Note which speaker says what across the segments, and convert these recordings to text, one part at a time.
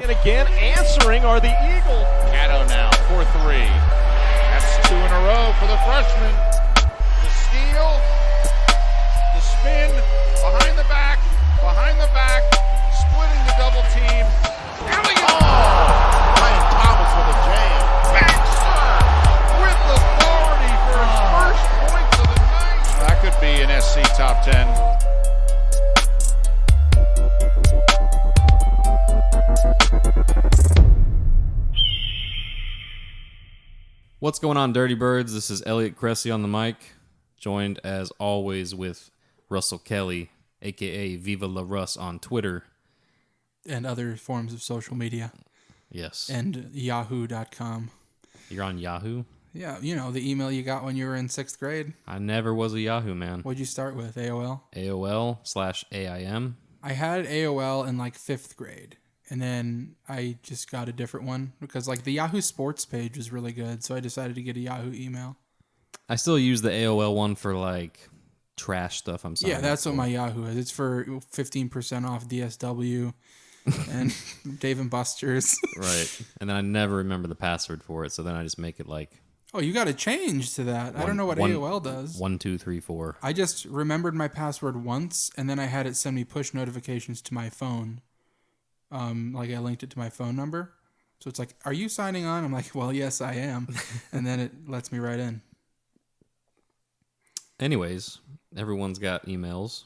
Speaker 1: And again, answering are the Eagles.
Speaker 2: Caddo now for 3. That's 2 in a row for the freshman. The steal, the spin, behind the back, splitting the double team. Ryan Thomas with a jam. Baxter with authority for his first points of the night. That could be an SC top 10.
Speaker 3: What's going on, Dirty Birds? This is Elliot Cressy on the mic, joined as always with Russell Kelly, a.k.a. Viva La Russ on Twitter.
Speaker 4: And other forms of social media.
Speaker 3: Yes.
Speaker 4: And yahoo.com.
Speaker 3: You're on Yahoo?
Speaker 4: Yeah, you know, the email you got when you were in 6th grade.
Speaker 3: I never was a Yahoo man.
Speaker 4: What'd you start with, AOL?
Speaker 3: AOL/AIM.
Speaker 4: I had AOL in like 5th grade. And then I just got a different one because like the Yahoo Sports page was really good. So I decided to get a Yahoo email.
Speaker 3: I still use the AOL one for like trash stuff. I'm sorry.
Speaker 4: Yeah, that's what my Yahoo is. It's for 15% off DSW and Dave & Buster's.
Speaker 3: Right. And then I never remember the password for it. So then I just make it like...
Speaker 4: Oh, you got to change to that. I don't know what AOL does.
Speaker 3: 1, 2, 3, 4.
Speaker 4: I just remembered my password once and then I had it send me push notifications to my phone. Like I linked it to my phone number. So it's like, are you signing on? I'm like, well, yes, I am. And then it lets me right in.
Speaker 3: Anyways, everyone's got emails.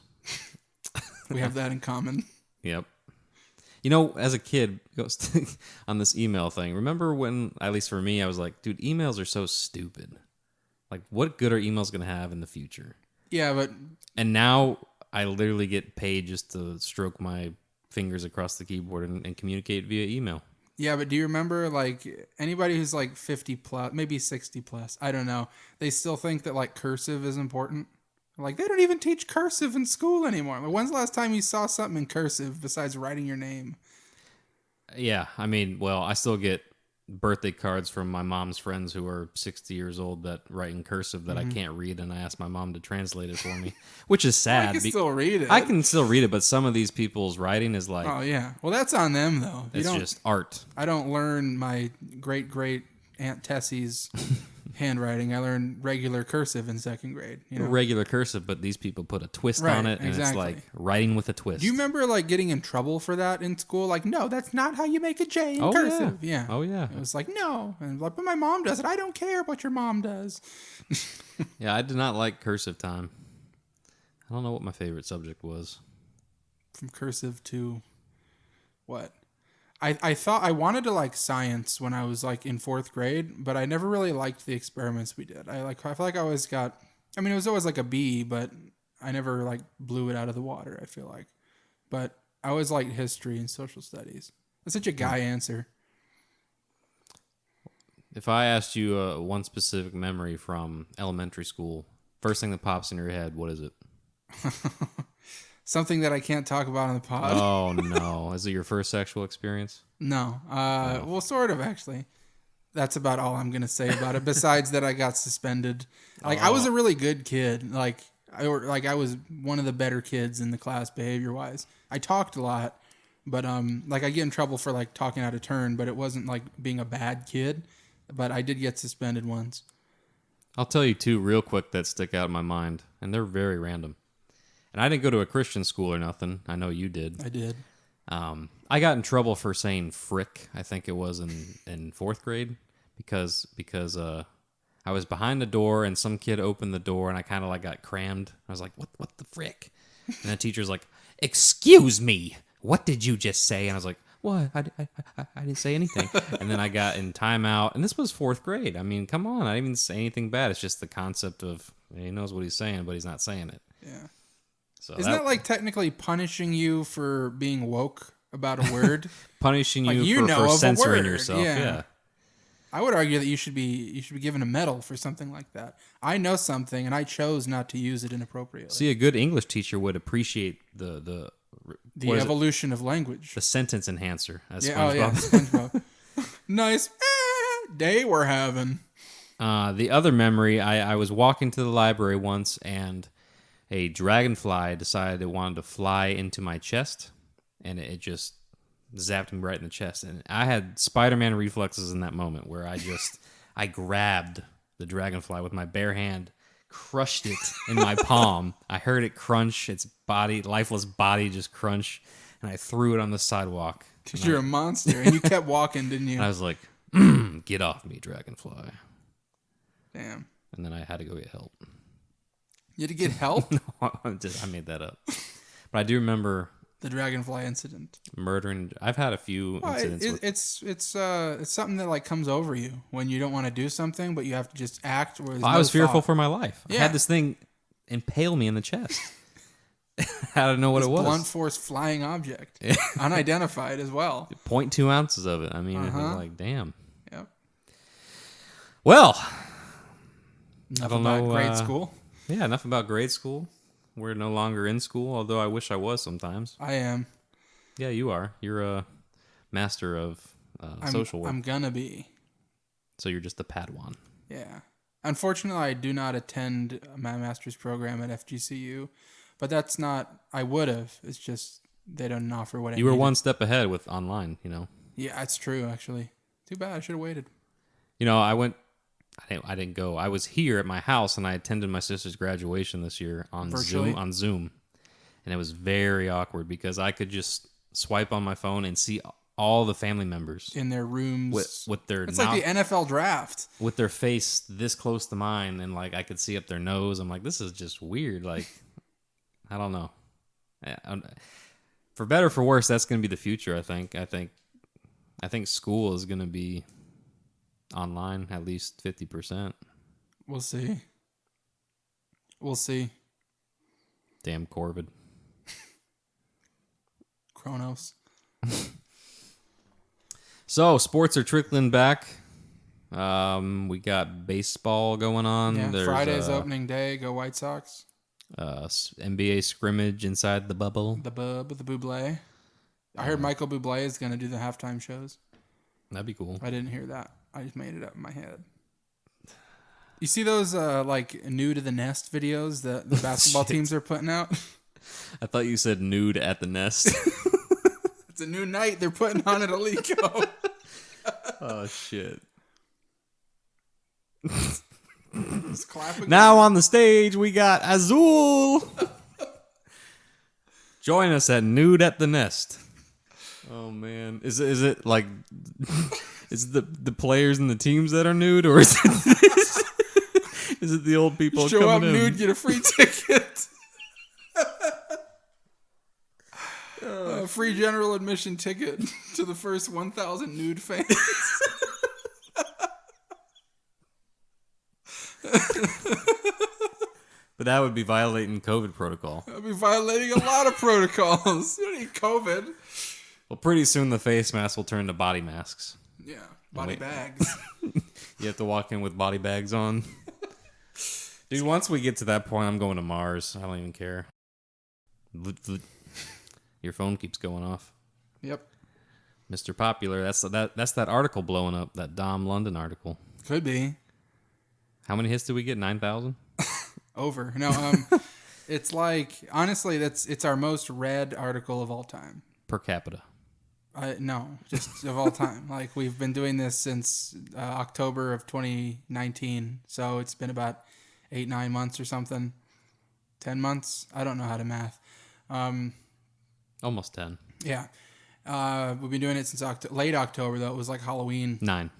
Speaker 4: We have that in common.
Speaker 3: Yep. You know, as a kid, on this email thing, remember when, at least for me, I was like, dude, emails are so stupid. Like, what good are emails going to have in the future?
Speaker 4: Yeah, but...
Speaker 3: And now I literally get paid just to stroke my fingers across the keyboard and communicate via email.
Speaker 4: Yeah, but do you remember, like, anybody who's, like, 50 plus, maybe 60 plus, I don't know, they still think that, like, cursive is important? Like, they don't even teach cursive in school anymore. Like, when's the last time you saw something in cursive besides writing your name?
Speaker 3: Yeah, I mean, well, I still get birthday cards from my mom's friends who are 60 years old that write in cursive that I can't read, and I ask my mom to translate it for me, which is sad.
Speaker 4: I can still read it.
Speaker 3: I can still read it, but some of these people's writing is like...
Speaker 4: Oh, yeah. Well, that's on them, though.
Speaker 3: It's just art.
Speaker 4: I don't learn my great-great-aunt Tessie's handwriting. I learned regular cursive in 2nd grade. You know?
Speaker 3: Regular cursive, but these people put a twist on it, and it's like writing with a twist.
Speaker 4: Do you remember like getting in trouble for that in school? Like, no, that's not how you make a J in cursive. Yeah.
Speaker 3: Oh yeah.
Speaker 4: It was like, no, and like, but my mom does it. I don't care what your mom does.
Speaker 3: Yeah, I did not like cursive time. I don't know what my favorite subject was.
Speaker 4: From cursive to what? I thought I wanted to like science when I was like in 4th grade, but I never really liked the experiments we did. I feel like I always got, I mean, it was always like a B, but I never like blew it out of the water, I feel like. But I always liked history and social studies. That's such a guy answer.
Speaker 3: If I asked you one specific memory from elementary school, first thing that pops in your head, what is it?
Speaker 4: Something that I can't talk about on the pod.
Speaker 3: Oh, no. Is it your first sexual experience?
Speaker 4: No. Well, sort of, actually. That's about all I'm going to say about it, besides that I got suspended. Like, I was a really good kid. Like I was one of the better kids in the class behavior-wise. I talked a lot, but like I get in trouble for, like, talking out of turn, but it wasn't, like, being a bad kid. But I did get suspended once.
Speaker 3: I'll tell you two real quick that stick out in my mind, and they're very random. And I didn't go to a Christian school or nothing. I know you did.
Speaker 4: I did.
Speaker 3: I got in trouble for saying frick, I think it was in 4th grade, because I was behind the door and some kid opened the door and I kind of like got crammed. I was like, what the frick? And the teacher's like, excuse me, what did you just say? And I was like, what? I didn't say anything. And then I got in timeout, and this was 4th grade. I mean, come on, I didn't even say anything bad. It's just the concept of he knows what he's saying, but he's not saying it.
Speaker 4: Yeah.
Speaker 3: So
Speaker 4: isn't that like technically punishing you for being woke about a word?
Speaker 3: Punishing
Speaker 4: like
Speaker 3: you for censoring yourself. Yeah.
Speaker 4: I would argue that you should be given a medal for something like that. I know something and I chose not to use it inappropriately.
Speaker 3: See, a good English teacher would appreciate the
Speaker 4: evolution of language.
Speaker 3: The sentence enhancer, as SpongeBob.
Speaker 4: Oh yeah, SpongeBob. Nice day we're having.
Speaker 3: The other memory, I was walking to the library once and a dragonfly decided it wanted to fly into my chest, and it just zapped me right in the chest. And I had Spider-Man reflexes in that moment where I grabbed the dragonfly with my bare hand, crushed it in my palm. I heard it crunch, its body, lifeless body just crunch, and I threw it on the sidewalk.
Speaker 4: Because you're a monster, and you kept walking, didn't you?
Speaker 3: I was like, get off me, dragonfly.
Speaker 4: Damn.
Speaker 3: And then I had to go get help.
Speaker 4: You had to get help?
Speaker 3: No, I made that up. But I do remember
Speaker 4: The dragonfly incident.
Speaker 3: murdering. I've had a few incidents.
Speaker 4: It's something that like comes over you when you don't want to do something, but you have to just act.
Speaker 3: I was fearful for my life. I had this thing impale me in the chest. I don't know what it was.
Speaker 4: Blunt force flying object, unidentified as well.
Speaker 3: 0.2 ounces of it. I mean, it was like, damn.
Speaker 4: Yep.
Speaker 3: Well,
Speaker 4: Enough
Speaker 3: I don't
Speaker 4: about
Speaker 3: know.
Speaker 4: Grade school.
Speaker 3: Yeah, enough about grade school. We're no longer in school, although I wish I was sometimes.
Speaker 4: I am.
Speaker 3: Yeah, you are. You're a master of social work.
Speaker 4: I'm gonna be.
Speaker 3: So you're just a Padawan.
Speaker 4: Yeah. Unfortunately, I do not attend my master's program at FGCU, but that's not. I would have. It's just they don't offer what I
Speaker 3: You were
Speaker 4: needed.
Speaker 3: one step ahead with online.
Speaker 4: Yeah, that's true. Actually, too bad. I should have waited.
Speaker 3: I didn't go. I was here at my house and I attended my sister's graduation this year on
Speaker 4: Virtually?
Speaker 3: Zoom. And it was very awkward because I could just swipe on my phone and see all the family members
Speaker 4: In their rooms.
Speaker 3: with their
Speaker 4: It's like the NFL draft.
Speaker 3: with their face this close to mine, and like I could see up their nose. I'm like, this is just weird. Like, I don't know. For better or for worse, that's going to be the future. I think school is going to be online, at least 50%.
Speaker 4: We'll see. We'll see.
Speaker 3: Damn Corvid.
Speaker 4: Kronos.
Speaker 3: So sports are trickling back. We got baseball going on.
Speaker 4: Yeah,
Speaker 3: There's
Speaker 4: Friday's opening day. Go White Sox.
Speaker 3: NBA scrimmage inside the bubble.
Speaker 4: The Bublé. I heard Michael Bublé is going to do the halftime shows.
Speaker 3: That'd be cool.
Speaker 4: I didn't hear that. I just made it up in my head. You see those like new to the nest videos that the basketball teams are putting out?
Speaker 3: I thought you said nude at the nest.
Speaker 4: It's a new night they're putting on at Alico.
Speaker 3: Oh shit.
Speaker 4: Just clap again.
Speaker 3: Now on the stage we got Azul. Join us at Nude at the Nest. Oh man, is it like is it the players and the teams that are nude, or is it the old people
Speaker 4: Show
Speaker 3: coming
Speaker 4: up
Speaker 3: in?
Speaker 4: nude, get a free ticket. A free general admission ticket to the first 1,000 nude fans.
Speaker 3: But that would be violating COVID protocol.
Speaker 4: I'll be violating a lot of protocols. You don't need COVID.
Speaker 3: Well, pretty soon the face masks will turn to body masks.
Speaker 4: Yeah, body
Speaker 3: Wait.
Speaker 4: bags.
Speaker 3: You have to walk in with body bags on. Dude, once we get to that point, I'm going to Mars. I don't even care. Your phone keeps going off.
Speaker 4: Yep,
Speaker 3: Mr. Popular. That's that article blowing up. That Dom London article.
Speaker 4: could be.
Speaker 3: How many hits did we get? 9,000?
Speaker 4: Over. No, it's like, honestly, it's our most read article of all time.
Speaker 3: Per capita.
Speaker 4: No, just of all time. Like, we've been doing this since October of 2019, so it's been about 8-9 months or something. 10 months? I don't know how to math.
Speaker 3: Almost 10.
Speaker 4: Yeah. We've been doing it since late October, though. It was like Halloween.
Speaker 3: 9.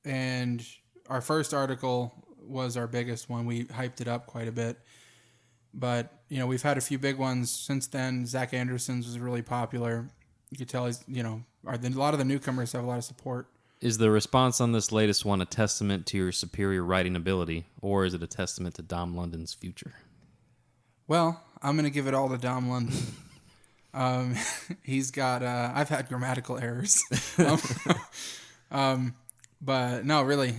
Speaker 4: And our first article was our biggest one. We hyped it up quite a bit. But, we've had a few big ones since then. Zach Anderson's was really popular. You could tell he's, a lot of the newcomers have a lot of support.
Speaker 3: Is the response on this latest one a testament to your superior writing ability, or is it a testament to Dom London's future?
Speaker 4: Well, I'm going to give it all to Dom London. He's got, I've had grammatical errors. But no, really,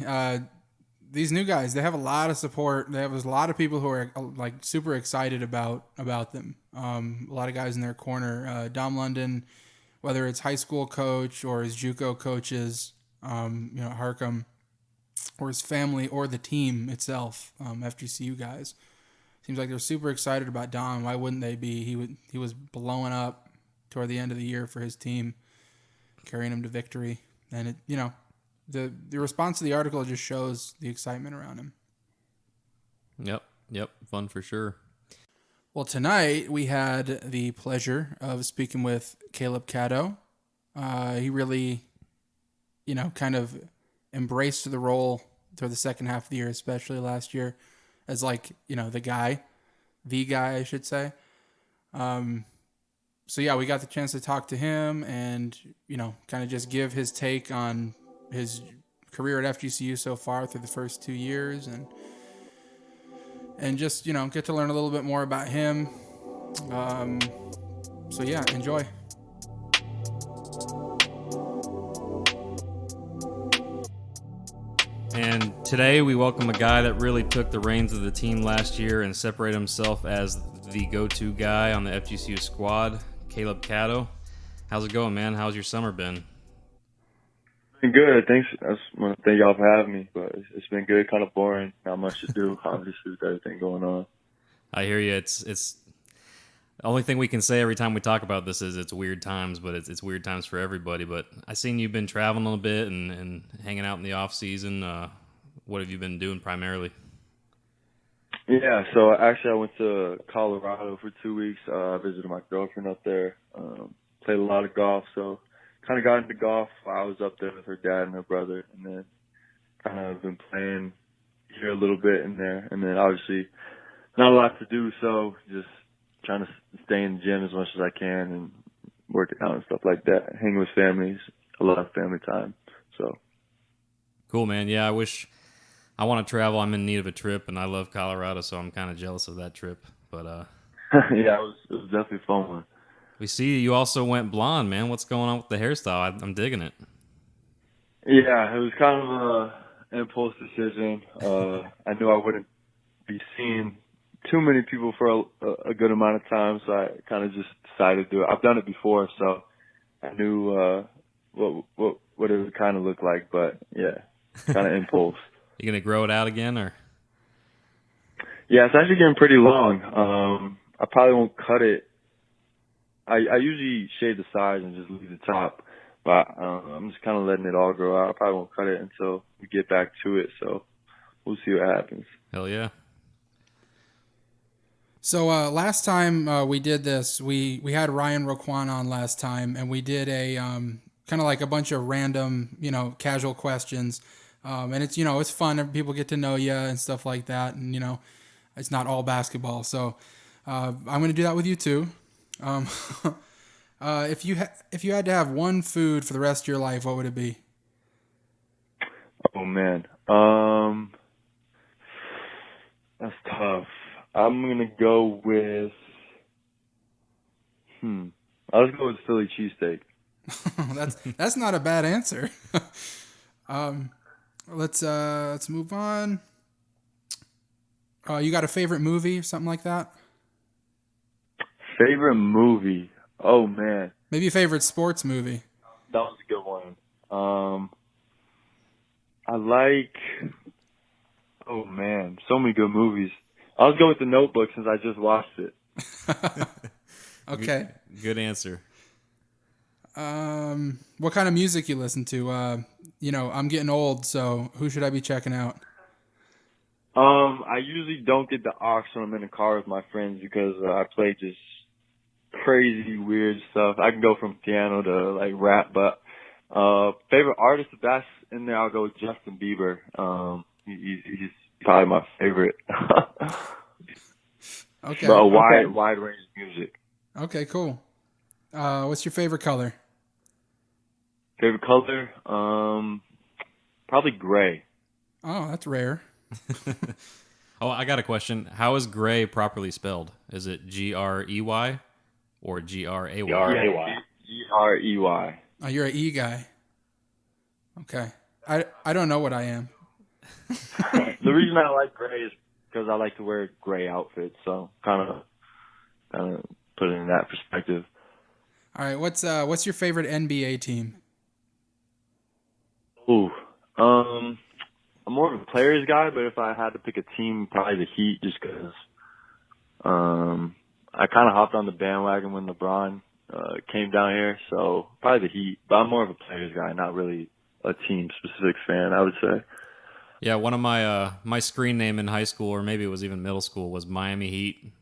Speaker 4: these new guys, they have a lot of support. They have a lot of people who are like super excited about them. A lot of guys in their corner. Dom London, whether it's high school coach or his JUCO coaches, Harcum, or his family or the team itself, FGCU guys. Seems like they're super excited about Dom. Why wouldn't they be? He was blowing up toward the end of the year for his team, carrying him to victory. And it, the response to the article just shows the excitement around him.
Speaker 3: Yep, fun for sure.
Speaker 4: Well, tonight we had the pleasure of speaking with Caleb Caddo. He really, kind of embraced the role toward the second half of the year, especially last year, as the guy, I should say. So yeah, we got the chance to talk to him and, kind of just give his take on his career at FGCU so far through the first 2 years and just, get to learn a little bit more about him. So yeah, enjoy.
Speaker 3: And today we welcome a guy that really took the reins of the team last year and separated himself as the go-to guy on the FGCU squad, Caleb Catto. How's it going, man? How's your summer been?
Speaker 5: Been good. Thanks. I just want to thank y'all for having me, but it's been good. Kind of boring. Not much to do, obviously, with everything going on.
Speaker 3: I hear you. It's the only thing we can say every time we talk about this is it's weird times, but it's weird times for everybody. But I seen you've been traveling a bit and hanging out in the off season. What have you been doing primarily?
Speaker 5: Yeah, so actually I went to Colorado for 2 weeks. I visited my girlfriend up there. Played a lot of golf, so kind of got into golf while I was up there with her dad and her brother, and then kind of been playing here a little bit in there, and then obviously not a lot to do, so just trying to stay in the gym as much as I can and working out and stuff like that. Hang with families, a lot of family time. So
Speaker 3: Cool, man. Yeah, I want to travel. I'm in need of a trip, and I love Colorado, so I'm kind of jealous of that trip. But
Speaker 5: yeah, it was definitely a fun one.
Speaker 3: we see you also went blonde, man. What's going on with the hairstyle? I'm digging it.
Speaker 5: Yeah, it was kind of an impulse decision. I knew I wouldn't be seeing too many people for a good amount of time, so I kind of just decided to do it. I've done it before, so I knew what it would kind of look like, but yeah, kind of impulse.
Speaker 3: You gonna grow it out again, or?
Speaker 5: Yeah, it's actually getting pretty long. I probably won't cut it. I usually shave the sides and just leave the top, but I'm just kind of letting it all grow out. I probably won't cut it until we get back to it, so we'll see what happens.
Speaker 3: Hell yeah.
Speaker 4: So last time we did this, we had Ryan Roquan on last time, and we did a kind of like a bunch of random, casual questions. And it's, it's fun. People get to know you and stuff like that. And, it's not all basketball. So I'm going to do that with you too. If you had to have one food for the rest of your life, what would it be?
Speaker 5: Oh, man. That's tough. I'm going to go with, I'll just go with Philly cheesesteak.
Speaker 4: That's not a bad answer. Let's move on. You got a favorite movie or something like that?
Speaker 5: Favorite movie? Oh, man.
Speaker 4: Maybe a favorite sports movie.
Speaker 5: That was a good one. I like, oh, man, so many good movies. I'll go with The Notebook since I just watched it.
Speaker 4: Okay.
Speaker 3: Good answer.
Speaker 4: What kind of music you listen to? I'm getting old, so who should I be checking out?
Speaker 5: I usually don't get the aux when I'm in the car with my friends because I play just crazy, weird stuff. I can go from piano to like rap, but favorite artist, if that's in there, I'll go with Justin Bieber. He's probably my favorite.
Speaker 4: Okay.
Speaker 5: But a wide range of music.
Speaker 4: Okay, cool. What's your favorite color?
Speaker 5: Favorite color? Probably gray.
Speaker 4: Oh, that's rare.
Speaker 3: Oh, I got a question. How is gray properly spelled? Is it Grey or Gray?
Speaker 5: Grey. Grey.
Speaker 4: Oh, you're an E guy. Okay. I don't know what I am.
Speaker 5: The reason I like gray is because I like to wear gray outfits, so kind of put it in that perspective.
Speaker 4: All right, what's your favorite NBA team?
Speaker 5: Ooh, I'm more of a players guy, but if I had to pick a team, probably the Heat, just because I kind of hopped on the bandwagon when LeBron came down here. So probably the Heat, but I'm more of a players guy, not really a team specific fan, I would say.
Speaker 3: Yeah, one of my screen name in high school, or maybe it was even middle school, was Miami Heat.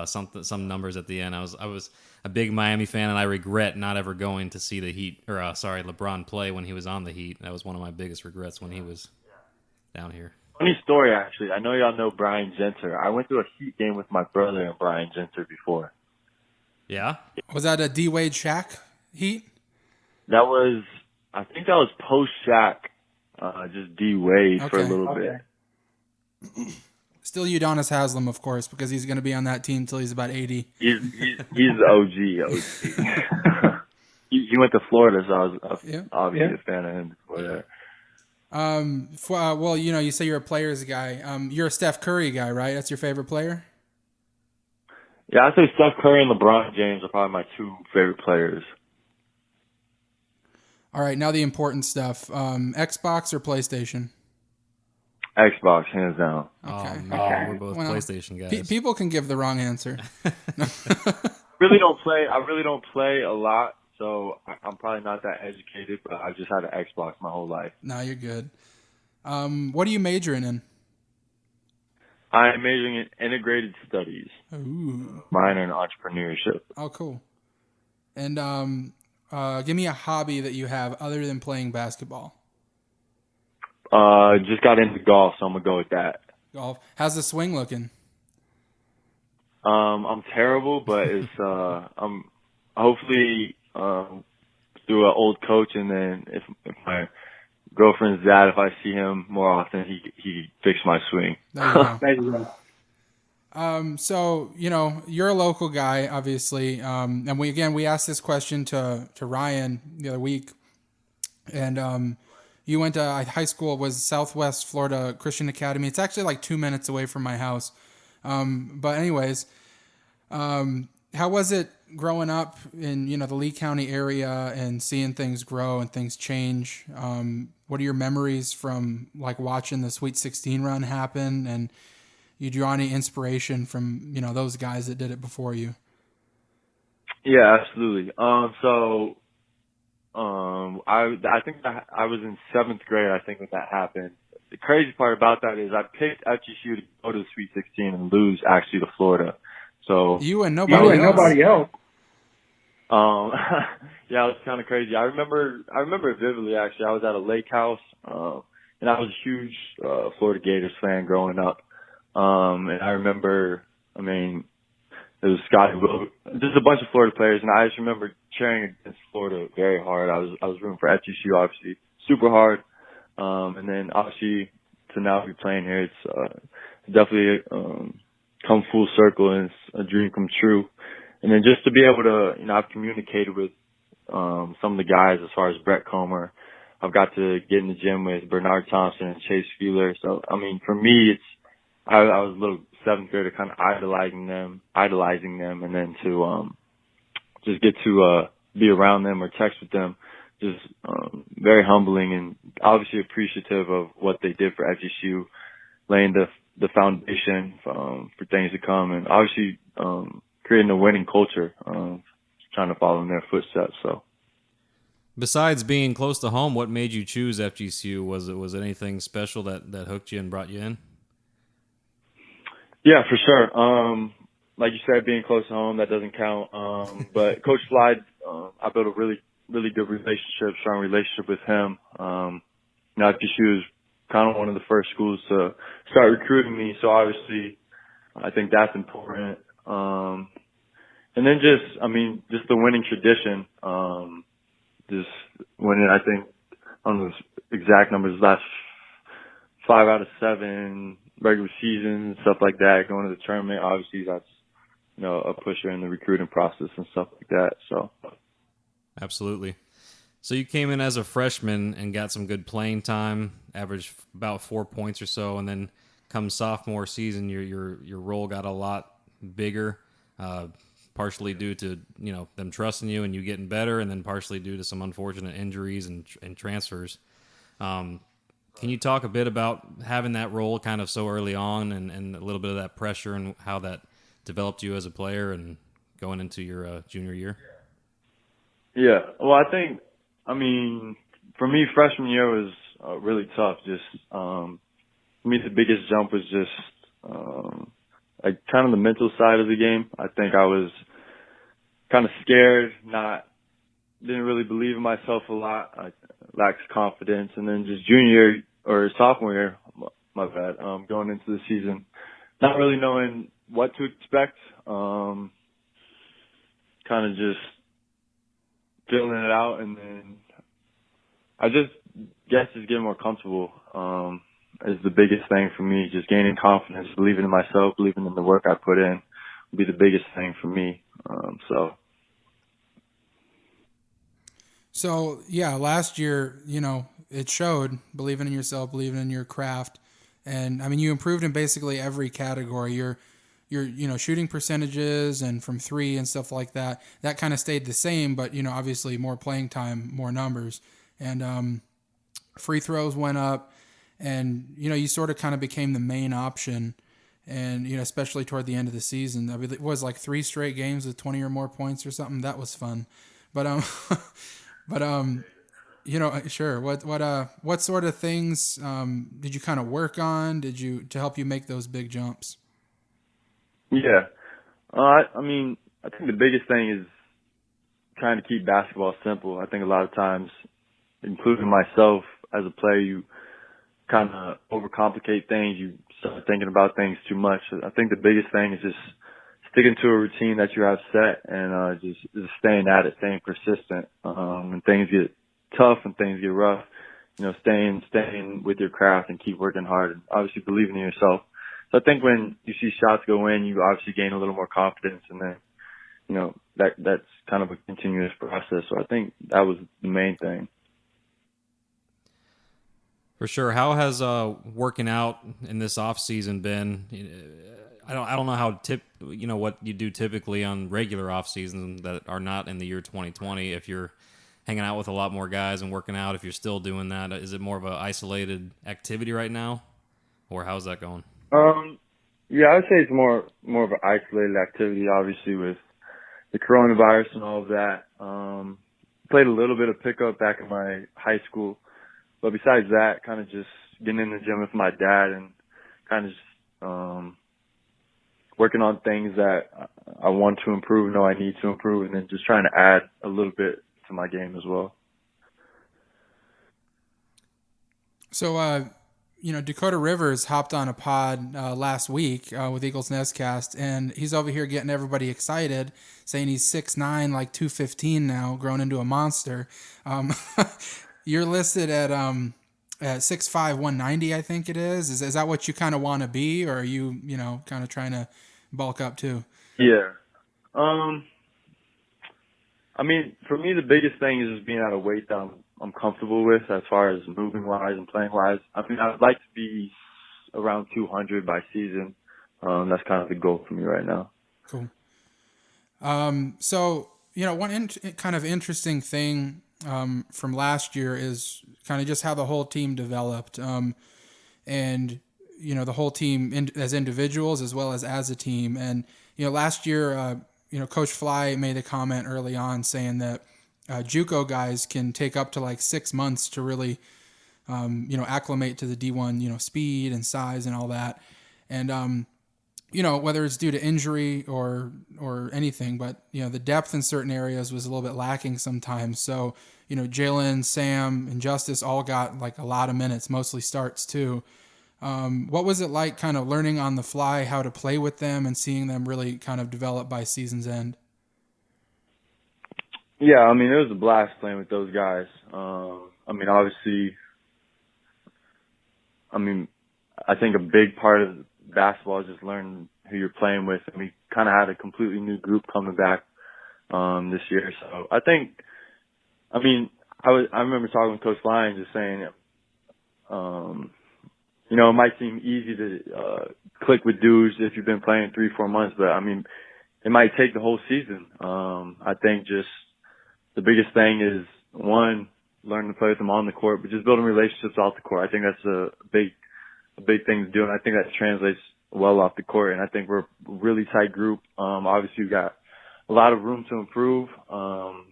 Speaker 3: Some numbers at the end. I was a big Miami fan, and I regret not ever going to see the Heat, or LeBron play when he was on the Heat. That was one of my biggest regrets when he was down here.
Speaker 5: Funny story, actually. I know y'all know Brian Genter. I went to a Heat game with my brother and Brian Genter before.
Speaker 3: Yeah?
Speaker 4: Was that a D-Wade Shaq Heat?
Speaker 5: I think that was post-Shaq, just D-Wade for a little bit.
Speaker 4: Still Udonis Haslam, of course, because he's going to be on that team till he's about 80.
Speaker 5: He's the OG. He went to Florida, so I was obviously a fan of him before that.
Speaker 4: Well, you say you're a players guy. You're a Steph Curry guy, right? That's your favorite player?
Speaker 5: Yeah, I'd say Steph Curry and LeBron James are probably my two favorite players.
Speaker 4: All right, now the important stuff. Xbox or PlayStation?
Speaker 5: Xbox, hands down.
Speaker 3: Okay. Oh, man, we're both PlayStation guys.
Speaker 4: People can give the wrong answer.
Speaker 5: I really don't play a lot, so I'm probably not that educated, but I've just had an Xbox my whole life.
Speaker 4: No, you're good. What are you majoring in?
Speaker 5: I'm majoring in integrated studies.
Speaker 4: Ooh.
Speaker 5: Minor in entrepreneurship.
Speaker 4: Oh, cool. And give me a hobby that you have other than playing basketball.
Speaker 5: Just got into golf, so I'm gonna go with that.
Speaker 4: Golf. How's the swing looking?
Speaker 5: I'm terrible, but it's I'm hopefully through an old coach, and then if my girlfriend's dad, if I see him more often, he fixed my swing.
Speaker 4: There you go. So you're a local guy, obviously, and we asked this question to Ryan the other week, and you went to high school, was Southwest Florida Christian Academy. It's actually like 2 minutes away from my house. But anyways, how was it growing up in the Lee County area and seeing things grow and things change? What are your memories from like watching the Sweet 16 run happen, and you draw any inspiration from those guys that did it before you?
Speaker 5: Yeah, absolutely. I think I was in 7th grade, I think, when that happened. The crazy part about that is I picked FGCU to go to the Sweet 16 and lose actually to Florida. So
Speaker 4: you and nobody else.
Speaker 5: Yeah, it was kind of crazy. I remember it vividly, actually. I was at a lake house, and I was a huge Florida Gators fan growing up. And I remember, it was Scotty Will, just a bunch of Florida players, and I just remember cheering against Florida very hard. I was rooting for FGCU, obviously, super hard. And then obviously to now be playing here, it's definitely come full circle, and it's a dream come true. And then just to be able to, I've communicated with some of the guys as far as Brett Comer. I've got to get in the gym with Bernard Thompson and Chase Feeler. So, for me, I was a little 7th grader, kind of idolizing them, and then to just get to be around them or text with them, just very humbling, and obviously appreciative of what they did for FGCU, laying the foundation for things to come, and obviously creating a winning culture, trying to follow in their footsteps. So,
Speaker 3: besides being close to home, what made you choose FGCU? Was it anything special that hooked you and brought you in?
Speaker 5: Yeah, for sure. Like you said, being close to home, that doesn't count. But Coach Slide, I built a really, really good strong relationship with him. FGCU was kind of one of the first schools to start recruiting me, so obviously I think that's important. And then just the winning tradition, just winning, I think, on those exact numbers, last 5 out of 7 regular season, stuff like that, going to the tournament, obviously that's, a pusher in the recruiting process and stuff like that. So,
Speaker 3: absolutely. So you came in as a freshman and got some good playing time, averaged about 4 points or so, and then come sophomore season, your role got a lot bigger, partially due to them trusting you and you getting better, and then partially due to some unfortunate injuries and transfers. Can you talk a bit about having that role kind of so early on, and a little bit of that pressure and how that developed you as a player and going into your junior year?
Speaker 5: Yeah. Well, for me, freshman year was really tough. Just for me, the biggest jump was just like kind of the mental side of the game. I think I was kind of scared, didn't really believe in myself a lot. I lacked confidence, and then just junior year or sophomore year, my bad, going into the season, not really knowing what to expect. Kind of just filling it out, and then I just guess just getting more comfortable is the biggest thing for me. Just gaining confidence, believing in myself, believing in the work I put in would be the biggest thing for me.
Speaker 4: So yeah, last year, it showed believing in yourself, believing in your craft, and I mean, you improved in basically every category. Your shooting percentages and from three and stuff like that kind of stayed the same, but obviously more playing time, more numbers, and free throws went up, and you sort of kind of became the main option, and especially toward the end of the season. I mean, it was like 3 straight games with 20 or more points or something. That was fun, but but sure. What sort of things did you kind of work on? To help you make those big jumps?
Speaker 5: Yeah. I think the biggest thing is trying to keep basketball simple. I think a lot of times, including myself as a player, you kind of overcomplicate things. You start thinking about things too much. I think the biggest thing is just sticking to a routine that you have set and just staying at it, staying persistent. When things get tough and things get rough, staying with your craft and keep working hard and obviously believing in yourself. So I think when you see shots go in, you obviously gain a little more confidence, and then, that's kind of a continuous process. So I think that was the main thing.
Speaker 3: For sure. How has working out in this off season been? I don't know how what you do typically on regular off seasons that are not in the year 2020. If you're hanging out with a lot more guys and working out, if you're still doing that, is it more of an isolated activity right now, or how's that going?
Speaker 5: Yeah, I would say it's more of an isolated activity, obviously, with the coronavirus and all of that. Played a little bit of pickup back in my high school, but besides that, kind of just getting in the gym with my dad and kind of just working on things that I want to improve, know I need to improve, and then just trying to add a little bit to my game as well.
Speaker 4: So, Dakota Rivers hopped on a pod last week with Eagles Nestcast, and he's over here getting everybody excited, saying he's 6'9", like 215 now, grown into a monster. You're listed at 6'5", 190, I think it is. Is that what you kind of want to be, or are you, kind of trying to bulk up too?
Speaker 5: Yeah. For me, the biggest thing is just being at a weight that I'm comfortable with as far as moving wise and playing wise. I would like to be around 200 by season. That's kind of the goal for me right now.
Speaker 4: Cool. So, one kind of interesting thing from last year is kind of just how the whole team developed. And, the whole team as individuals as well as a team. And, last year, Coach Fly made a comment early on saying that JUCO guys can take up to like 6 months to really, acclimate to the D1, speed and size and all that. And, whether it's due to injury or anything, but, the depth in certain areas was a little bit lacking sometimes. So, Jalen, Sam, and Justice all got like a lot of minutes, mostly starts too. What was it like kind of learning on the fly how to play with them and seeing them really kind of develop by season's end?
Speaker 5: Yeah, it was a blast playing with those guys. Obviously, I think a big part of basketball is just learning who you're playing with. And we kind of had a completely new group coming back this year. So I think, I remember talking with Coach Lyon just saying, it might seem easy to click with dudes if you've been playing 3-4 months, but it might take the whole season. I think just the biggest thing is, one, learning to play with them on the court, but just building relationships off the court. I think that's a big thing to do, and I think that translates well off the court. And I think we're a really tight group. Obviously, we've got a lot of room to improve,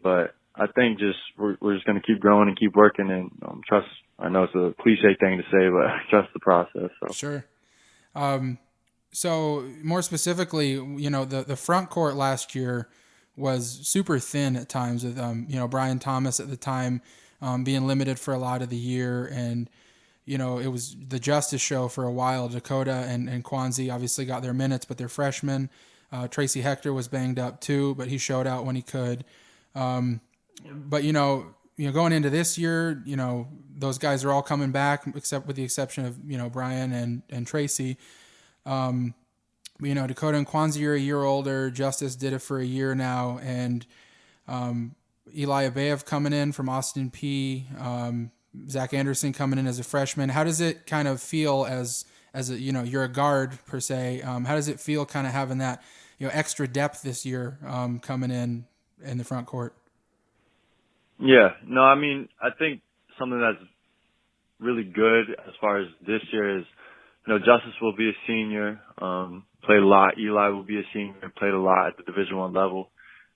Speaker 5: but I think just we're just going to keep growing and keep working and trust. I know it's a cliche thing to say, but trust the process. So.
Speaker 4: Sure. So more specifically, the front court last year was super thin at times with, Brian Thomas at the time being limited for a lot of the year. And, it was the Justice show for a while. Dakota and Kwanzi obviously got their minutes, but they're freshmen. Tracy Hector was banged up too, but he showed out when he could. But, going into this year, those guys are all coming back, except with the exception of, Brian and Tracy. Dakota and Kwanzi are a year older. Justice did it for a year now. And Eli Abeyev coming in from Austin P. Zach Anderson coming in as a freshman. How does it kind of feel as you're a guard per se? How does it feel kind of having that, extra depth this year coming in the front court?
Speaker 5: Yeah, no, I mean, I think something that's really good as far as this year is, Justice will be a senior, played a lot. Eli will be a senior, played a lot at the Division I level.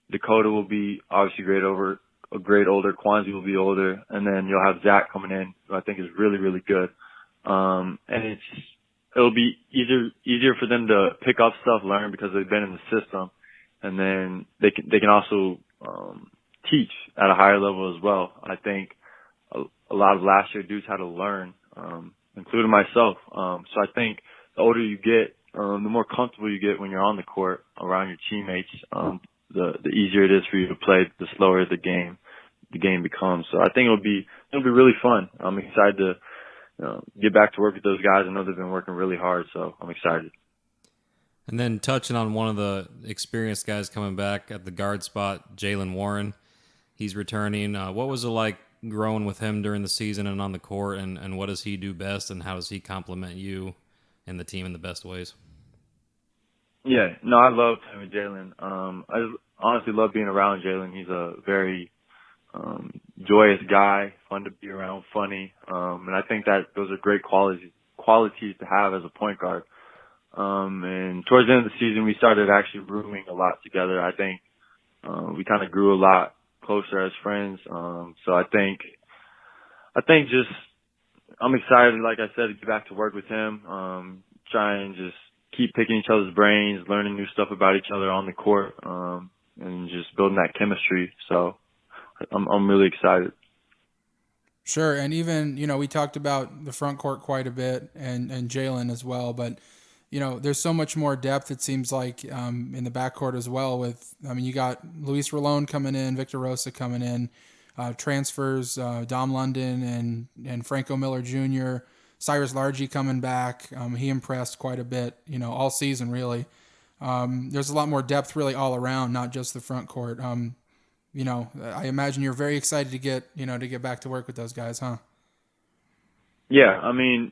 Speaker 5: Dakota will be obviously a grade older. Kwanzi will be older, and then you'll have Zach coming in, who I think is really, really good. And it'll be easier for them to pick up stuff, learn because they've been in the system, and then they can also teach at a higher level as well. I think a lot of last year dudes had to learn, including myself. So I think the older you get, the more comfortable you get when you're on the court around your teammates, the easier it is for you to play, the slower the game becomes. So I think it'll be really fun. I'm excited to get back to work with those guys. I know they've been working really hard, so I'm excited.
Speaker 3: And then touching on one of the experienced guys coming back at the guard spot, Jalen Warren. He's returning. What was it like growing with him during the season and on the court, and what does he do best, and how does he complement you and the team in the best ways?
Speaker 5: Yeah, no, I love playing with Jalen. I honestly love being around Jalen. He's a very joyous guy, fun to be around, funny, and I think that those are great qualities to have as a point guard. And towards the end of the season, we started actually rooming a lot together. I think we kind of grew a lot closer as friends. So I think just I'm excited, like I said, to get back to work with him. Try and just keep picking each other's brains, learning new stuff about each other on the court, and just building that chemistry. So I'm really excited.
Speaker 4: Sure, and even we talked about the front court quite a bit, and Jalen as well, but there's so much more depth, it seems like, in the backcourt as well. You got Luis Rolón coming in, Victor Rosa coming in, transfers, Dom London and Franco Miller Jr., Cyrus Largy coming back. He impressed quite a bit, all season really. There's a lot more depth really all around, not just the front court. I imagine you're very excited to get back to work with those guys, huh?
Speaker 5: Yeah, I mean,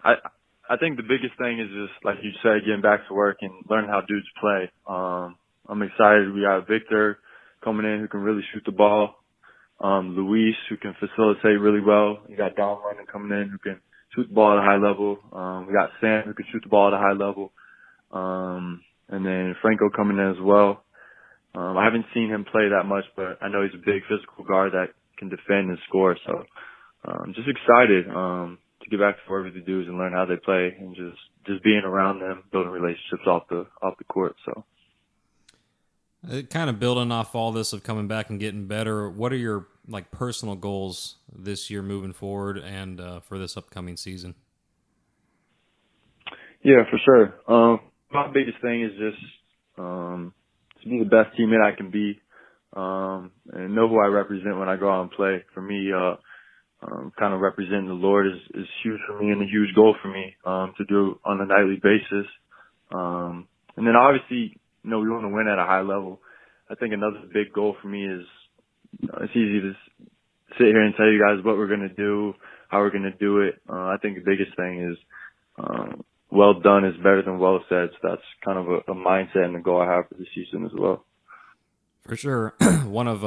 Speaker 5: I think the biggest thing is just, like you said, getting back to work and learning how dudes play. I'm excited. We got Victor coming in who can really shoot the ball. Luis, who can facilitate really well. You got Dom London coming in who can shoot the ball at a high level. We got Sam who can shoot the ball at a high level. And then Franco coming in as well. I haven't seen him play that much, but I know he's a big physical guard that can defend and score. So I'm just excited to get back to work with the dudes and learn how they play and just being around them, building relationships off the court. So,
Speaker 3: kind of building off all this of coming back and getting better, what are your personal goals this year moving forward and for this upcoming season?
Speaker 5: Yeah, for sure. My biggest thing is just to be the best teammate I can be and know who I represent when I go out and play. For me, kind of representing the Lord is huge for me and a huge goal for me to do on a nightly basis. And then obviously, we want to win at a high level. I think another big goal for me is it's easy to sit here and tell you guys what we're going to do, how we're going to do it. I think the biggest thing is well done is better than well said. So that's kind of a mindset and a goal I have for the season as well.
Speaker 3: For sure. One of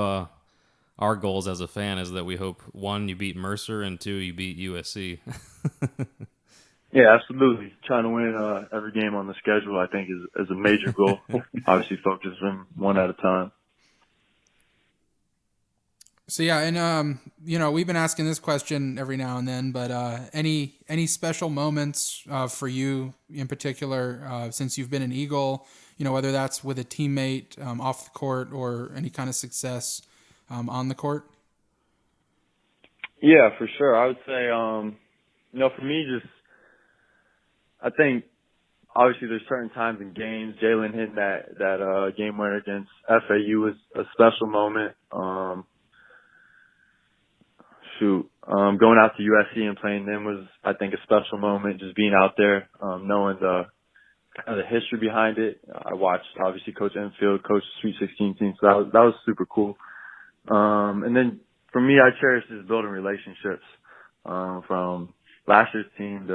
Speaker 3: our goals as a fan is that we hope, 1, you beat Mercer, and 2, you beat USC.
Speaker 5: Yeah, absolutely. Trying to win every game on the schedule, I think, is a major goal. Obviously, focus them one at a time.
Speaker 4: So yeah, and we've been asking this question every now and then, but any special moments for you in particular since you've been an Eagle? Whether that's with a teammate off the court or any kind of success on the court.
Speaker 5: Yeah, for sure. I would say, for me, just I think obviously there's certain times in games. Jalen hitting that game winner against FAU was a special moment. Going out to USC and playing them was, I think, a special moment. Just being out there, knowing the history behind it. I watched obviously Coach Enfield coach the Sweet 16 team, so that was super cool. And then for me, I cherish just building relationships. From last year's team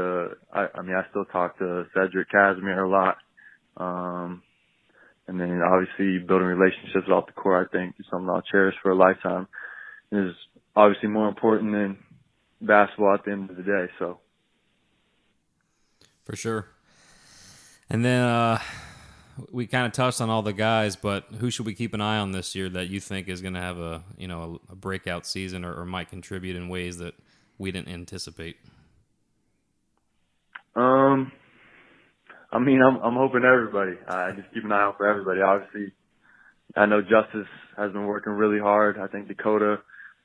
Speaker 5: I still talk to Cedric Casimir a lot. And then obviously building relationships off the court, I think, is something I'll cherish for a lifetime. Is obviously more important than basketball at the end of the day. So,
Speaker 3: for sure. And then we kind of touched on all the guys, but who should we keep an eye on this year that you think is going to have a breakout season or might contribute in ways that we didn't anticipate?
Speaker 5: I'm hoping everybody. I just keep an eye out for everybody. Obviously, I know Justice has been working really hard. I think Dakota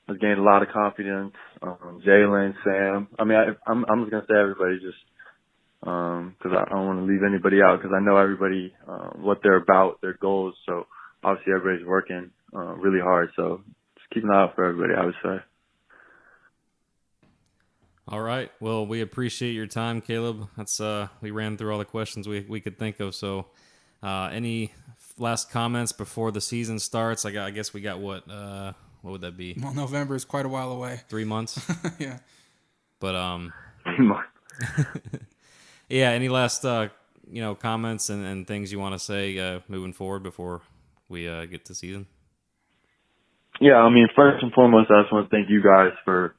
Speaker 5: has gained a lot of confidence. Jalen, Sam. I'm just gonna say everybody, just because I don't want to leave anybody out, because I know everybody what they're about, their goals. So obviously everybody's working really hard. So just keep an eye out for everybody, I would say.
Speaker 3: All right. Well, we appreciate your time, Caleb. That's we ran through all the questions we could think of. So, any last comments before the season starts? I guess we got what would that be?
Speaker 4: Well, November is quite a while away.
Speaker 3: 3 months.
Speaker 4: Yeah.
Speaker 3: But yeah. Any last comments and things you want to say moving forward before we get to season?
Speaker 5: Yeah, first and foremost, I just want to thank you guys for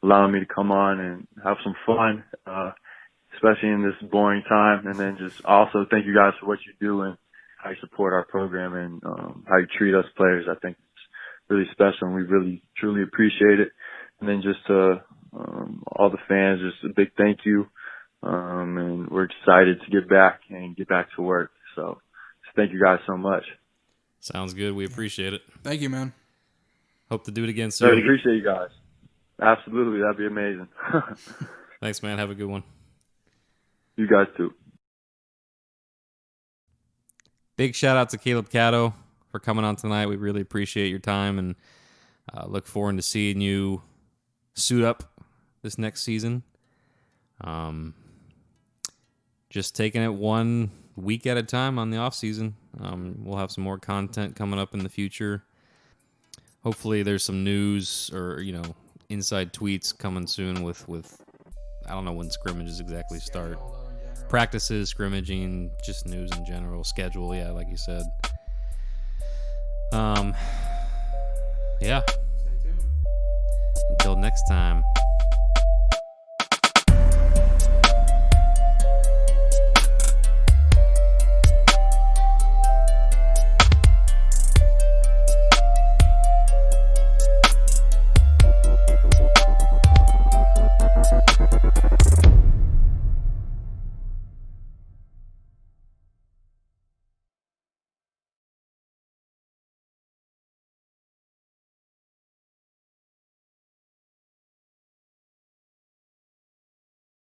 Speaker 5: allowing me to come on and have some fun, especially in this boring time. And then just also thank you guys for what you do and how you support our program and how you treat us players. I think it's really special, and we really, truly appreciate it. And then just to all the fans, just a big thank you. And we're excited to get back to work. So thank you guys so much.
Speaker 3: Sounds good. We appreciate it.
Speaker 4: Thank you, man.
Speaker 3: Hope to do it again soon.
Speaker 5: I appreciate you guys. Absolutely. That'd be amazing.
Speaker 3: Thanks, man. Have a good one.
Speaker 5: You guys too.
Speaker 3: Big shout out to Caleb Catto for coming on tonight. We really appreciate your time and look forward to seeing you suit up this next season. Just taking it 1 week at a time on the off season. We'll have some more content coming up in the future. Hopefully there's some news or, inside tweets coming soon with I don't know when scrimmages exactly start. Practices, scrimmaging, just news in general, schedule, yeah, like you said. Yeah.
Speaker 4: Stay tuned.
Speaker 3: Until next time.